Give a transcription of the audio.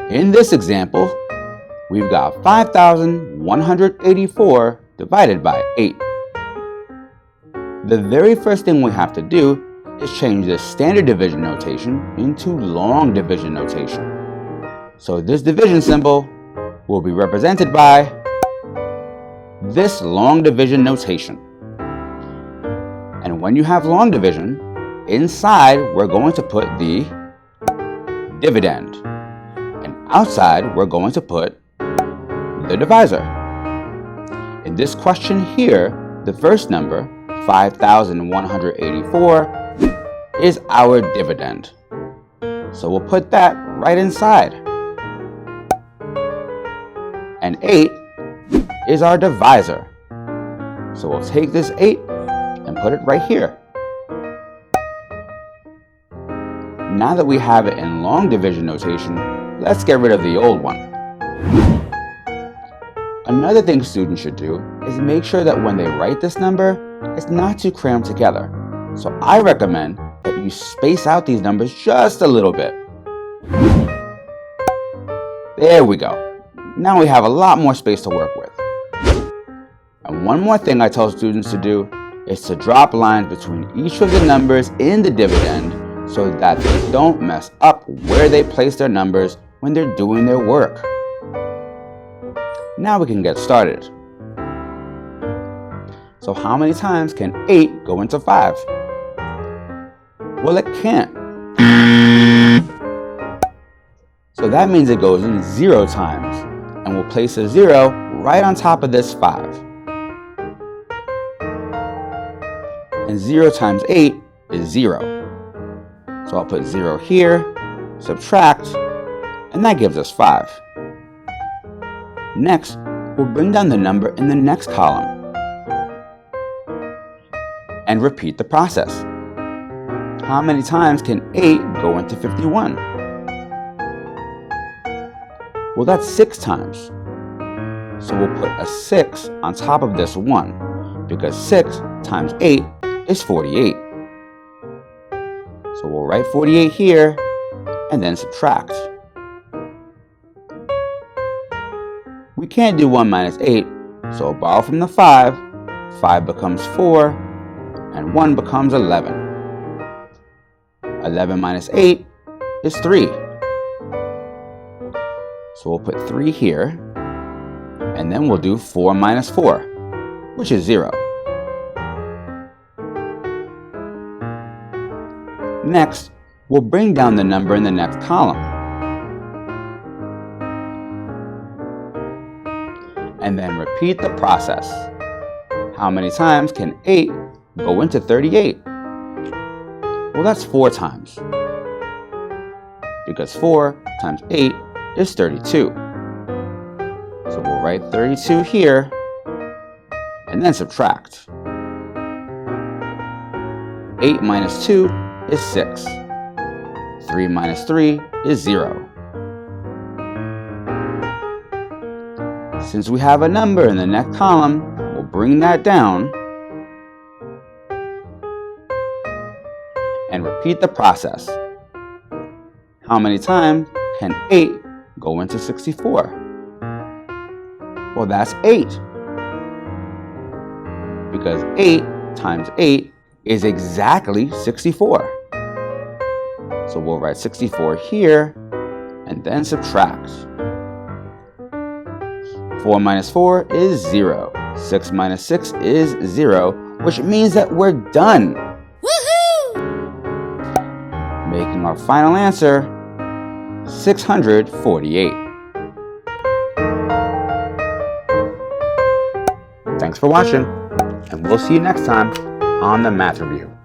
In this example, we've got 5,184 divided by 8. The very first thing we have to do is change the standard division notation into long division notation. So this division symbol will be represented by this long division notation. And when you have long division, inside we're going to put the dividend. And outside we're going to put the divisor. In this question here, the first number, 5,184, is our dividend. So we'll put that right inside. And 8 is our divisor. So we'll take this 8 and put it right here. Now that we have it in long division notation, let's get rid of the old one. Another thing students should do is make sure that when they write this number, it's not too crammed together. So I recommend that you space out these numbers just a little bit. There we go. Now we have a lot more space to work with. And one more thing I tell students to do is to drop lines between each of the numbers in the dividend so that they don't mess up where they place their numbers when they're doing their work. Now we can get started. So how many times can 8 go into 5? Well, it can't. So that means it goes in 0 times, and we'll place a 0 right on top of this 5. And 0 times 8 is 0. So I'll put 0 here, subtract, and that gives us 5. Next, we'll bring down the number in the next column and repeat the process. How many times can 8 go into 51? Well, that's 6 times. So we'll put a 6 on top of this 1, because 6 times 8 is 48. So we'll write 48 here and then subtract. We can't do 1 minus 8, so we'll borrow from the 5. 5 becomes 4, and 1 becomes 11. 11 minus 8 is 3. So we'll put 3 here, and then we'll do 4 minus 4, which is 0. Next, we'll bring down the number in the next column. And then repeat the process. How many times can 8 go into 38? Well, that's 4 times. Because 4 times 8 is 32. So we'll write 32 here, and then subtract. 8 minus 2 is 6. 3 minus 3 is 0. Since we have a number in the next column, we'll bring that down and repeat the process. How many times can 8 go into 64? Well, that's 8. Because 8 times 8 is exactly 64. So we'll write 64 here and then subtract. 4 minus 4 is 0. 6 minus 6 is 0, which means that we're done. Woohoo! Making our final answer 648. Thanks for watching, and we'll see you next time on the Math Review.